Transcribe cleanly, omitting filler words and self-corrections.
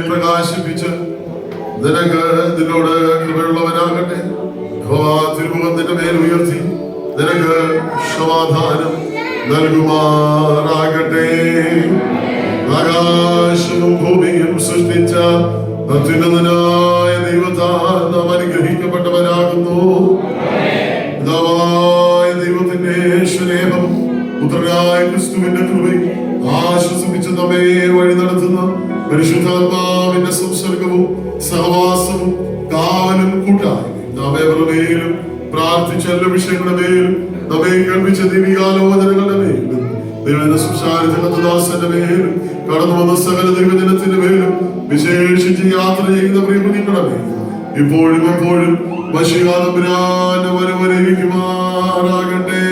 പ്രകാശിപ്പിച്ച് നിനക്ക് നിന്നോട് കൃപയുള്ളവനാകട്ടെ. തിരുമുഖം നിന്റെ മേൽ ഉയർത്തി നിനക്ക് സമാധാനം നൽകുമാറാകട്ടെ. ആകാശവും ഭൂമിയും സൃഷ്ടിച്ച അത്യുന്നതനായ ദൈവത്താൽ നാം അനുഗ്രഹിക്കപ്പെട്ടവരാകുന്നു. പിതാവായ ദൈവത്തിന്റെ സ്നേഹം, പുത്രനായ ക്രിസ്തുവിന്റെ കൃപയും ആശ്വസിപ്പിച്ച് നമ്മെ വഴി നടത്തുന്ന പരിശുദ്ധാത്മാവിന്റെ സംസർഗവും സഹവാസവും കാവലും കൂട്ടായ്മയും നാം ഏവരുടെയും പ്രാർത്ഥിച്ച എല്ലാ വിഷയങ്ങളുടെ മേലും നമ്മെ കേൾപ്പിച്ച ദൈവികാലോചനകളുടെ മേലും ദൈവത്തിന്റെ സംസാരത്തിന്റെ മേലും കടന്നു വന്ന സകല ദൈവജനത്തിന്റെ മേലും വിശേഷിച്ച് യാത്ര ചെയ്യുന്ന പ്രിയങ്ങളുടെ മേലും ഇപ്പോഴും എപ്പോഴും വശീകാതമ്പുരാന്റെ വരവരേക്കുമാറാകട്ടെ.